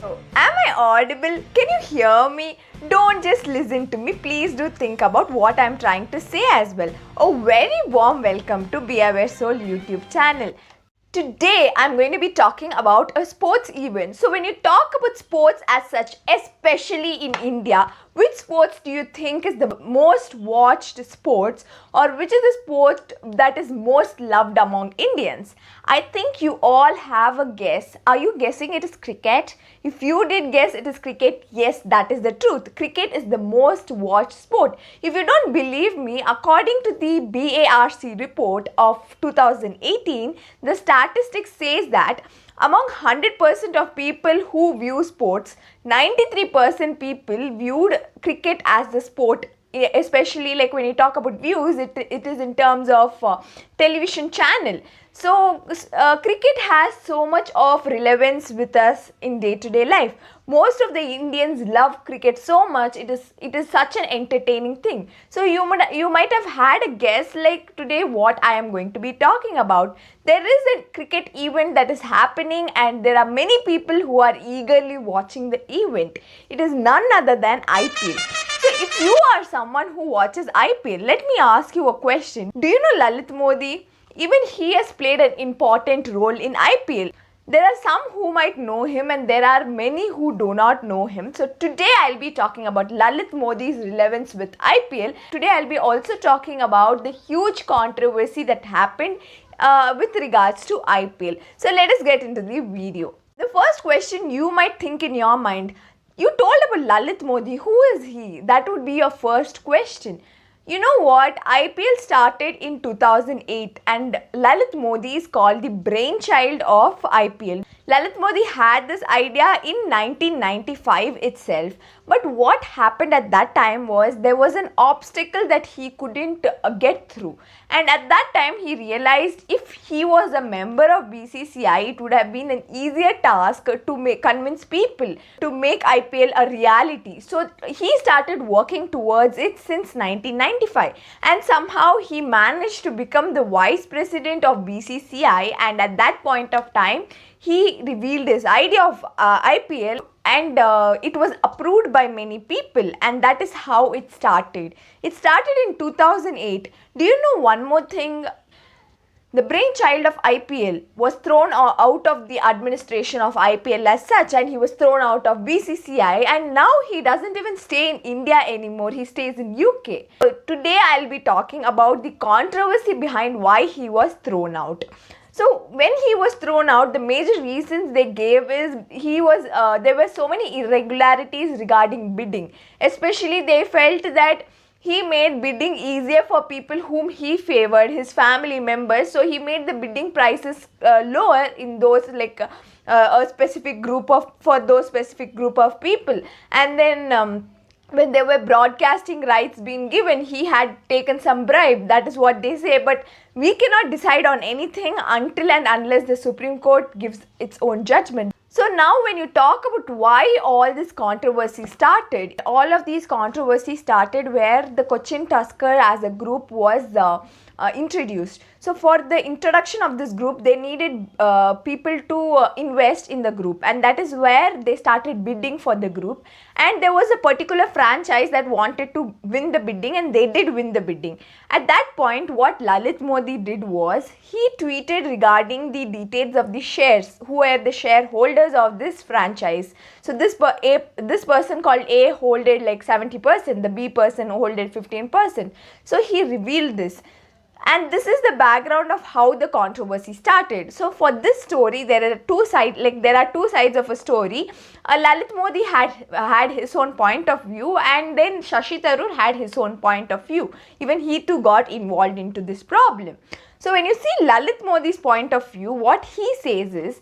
Oh, am I audible? Can you hear me? Don't just listen to me. Please do think about what I'm trying to say as well. A very warm welcome to Be Aware Soul YouTube channel. Today, I'm going to be talking about a sports event. So, when you talk about sports as such, especially in India, which sports do you think is the most watched sports, or which is the sport that is most loved among Indians? I think you all have a guess. Are you guessing it is cricket? If you did guess it is cricket, yes, that is the truth. Cricket is the most watched sport. If you don't believe me, according to the BARC report of 2018, the statistics says that among 100% of people who view sports, 93% people viewed cricket as the sport, especially like when you talk about views, it is in terms of television channel. So cricket has so much of relevance with us in day-to-day life. Most of the Indians love cricket so much. It is such an entertaining thing. So you might have had a guess like today what I am going to be talking about. There is a cricket event that is happening and there are many people who are eagerly watching the event. It is none other than IPL. So if you are someone who watches IPL, let me ask you a question. Do you know Lalit Modi? Even he has played an important role in IPL. There are some who might know him and there are many who do not know him. So today I'll be talking about Lalit Modi's relevance with IPL. Today I'll be also talking about the huge controversy that happened with regards to IPL. So let us get into the video. The first question you might think in your mind, you told about Lalit Modi, who is he? That would be your first question. You know what? IPL started in 2008 and Lalit Modi is called the brainchild of IPL. Lalit Modi had this idea in 1995 itself. But what happened at that time was there was an obstacle that he couldn't get through. And at that time he realized if he was a member of BCCI, it would have been an easier task to convince people to make IPL a reality. So he started working towards it since 1995 and somehow he managed to become the vice president of BCCI, and at that point of time he revealed his idea of IPL and it was approved by many people, and that is how it started. It started in 2008. Do you know one more thing? The brainchild of IPL was thrown out of the administration of IPL as such, and he was thrown out of BCCI, and now he doesn't even stay in India anymore. He stays in UK. So today I'll be talking about the controversy behind why he was thrown out. So when he was thrown out, the major reasons they gave is there were so many irregularities regarding bidding. Especially they felt that he made bidding easier for people whom he favored, his family members. So he made the bidding prices lower in those a specific group of people. And then when there were broadcasting rights being given, he had taken some bribe. That is what they say. But we cannot decide on anything until and unless the Supreme Court gives its own judgment. So now when you talk about why all this controversy started, all of these controversies started where the Cochin Tusker as a group was introduced. So for the introduction of this group, they needed people to invest in the group, and that is where they started bidding for the group. And there was a particular franchise that wanted to win the bidding, and they did win the bidding. At that point, what Lalit Modi did was he tweeted regarding the details of the shares, who were the shareholders of this franchise. So this person called A holded like 70%, the B person holded 15%. So he revealed this. And this is the background of how the controversy started. So for this story, there are two sides of a story. Lalit Modi had his own point of view, and then Shashi Tharoor had his own point of view. Even he too got involved into this problem. So when you see Lalit Modi's point of view, what he says is,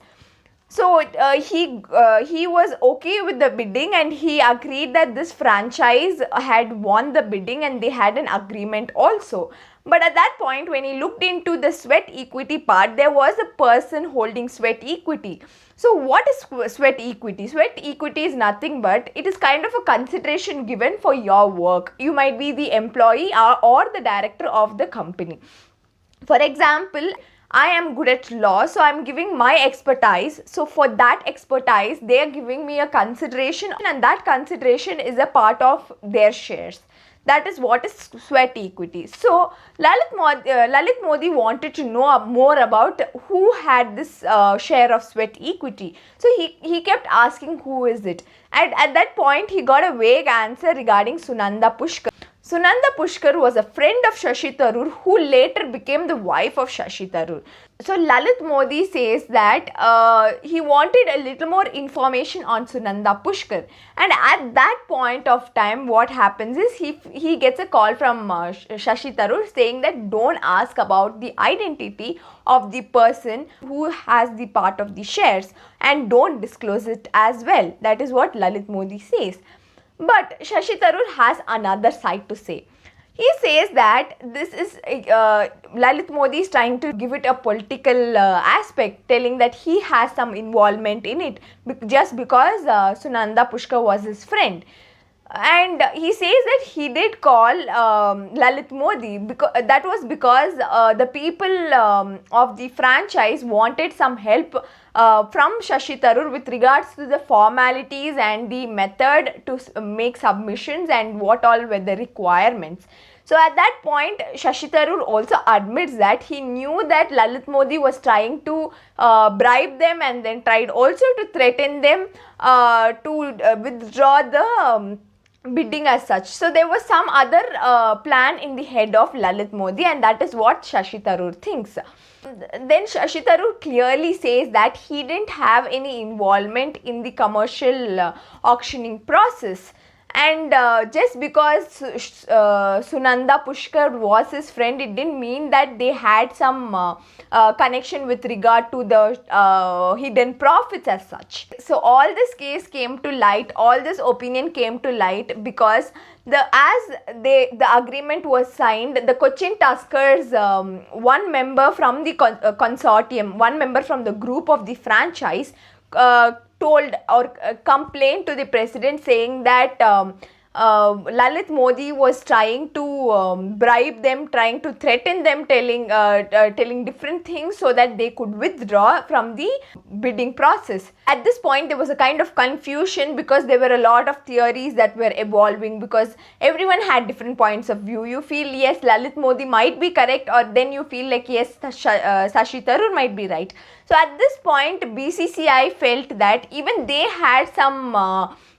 so he was okay with the bidding and he agreed that this franchise had won the bidding and they had an agreement also. But at that point, when he looked into the sweat equity part, there was a person holding sweat equity. So what is sweat equity? Sweat equity is nothing but it is kind of a consideration given for your work. You might be the employee or the director of the company. For example, I am good at law, so I'm giving my expertise. So for that expertise, they are giving me a consideration, and that consideration is a part of their shares. That is what is sweat equity. So Lalit Modi wanted to know more about who had this share of sweat equity. So he kept asking who is it. And at that point, he got a vague answer regarding Sunanda Pushkar. Sunanda Pushkar was a friend of Shashi Tharoor who later became the wife of Shashi Tharoor. So Lalit Modi says that he wanted a little more information on Sunanda Pushkar, and at that point of time what happens is he gets a call from Shashi Tharoor saying that don't ask about the identity of the person who has the part of the shares and don't disclose it as well. That is what Lalit Modi says. But Shashi Tharoor has another side to say. He says that this is Lalit Modi is trying to give it a political aspect, telling that he has some involvement in it just because Sunanda Pushkar was his friend. And he says that he did call Lalit Modi because that was because the people of the franchise wanted some help from Shashi Tharoor with regards to the formalities and the method to make submissions and what all were the requirements. So at that point, Shashi Tharoor also admits that he knew that Lalit Modi was trying to bribe them and then tried also to threaten them to withdraw the bidding as such. So there was some other plan in the head of Lalit Modi, and that is what Shashi Tharoor thinks. Then Shashi Tharoor clearly says that he didn't have any involvement in the commercial auctioning process. And just because Sunanda Pushkar was his friend, it didn't mean that they had some connection with regard to the hidden profits as such. So all this case came to light, all this opinion came to light because the agreement was signed, the Cochin Tuskers, one member from the consortium, one member from the group of the franchise, told or complained to the president saying that Lalit Modi was trying to bribe them, trying to threaten them, telling different things so that they could withdraw from the bidding process. At this point, there was a kind of confusion because there were a lot of theories that were evolving because everyone had different points of view. You feel yes, Lalit Modi might be correct, or then you feel like yes, Shashi Tharoor might be right. So at this point, BCCI felt that even they had some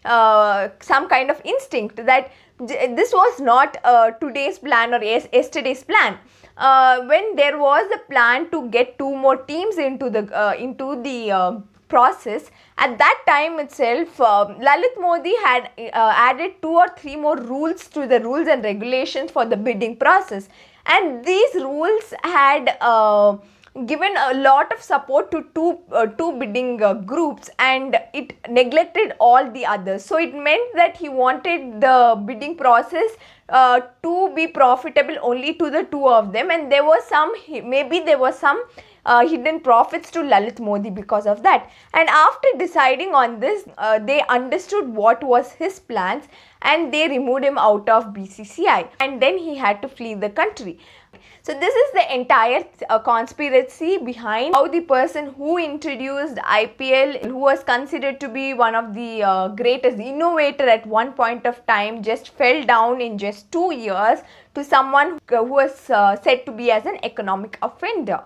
kind of instinct that this was not today's plan or yesterday's plan. When there was a plan to get two more teams into the process, at that time itself, Lalit Modi had added 2 or 3 more rules to the rules and regulations for the bidding process, and these rules had given a lot of support to two bidding groups, and it neglected all the others. So it meant that he wanted the bidding process to be profitable only to the two of them, and there was some hidden profits to Lalit Modi because of that. And after deciding on this, they understood what was his plans and they removed him out of BCCI, and then he had to flee the country. So this is the entire conspiracy behind how the person who introduced IPL, who was considered to be one of the greatest innovator at one point of time, just fell down in just 2 years to someone who was said to be as an economic offender.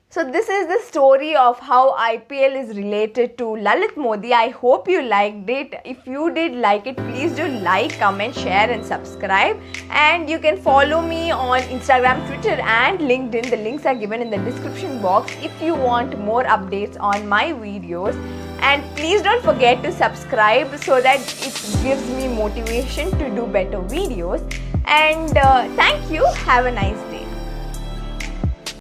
So this is the story of how IPL is related to Lalit Modi. I hope you liked it. If you did like it, please do like, comment, share and subscribe. And you can follow me on Instagram, Twitter and LinkedIn. The links are given in the description box if you want more updates on my videos. And please don't forget to subscribe so that it gives me motivation to do better videos. And thank you. Have a nice day.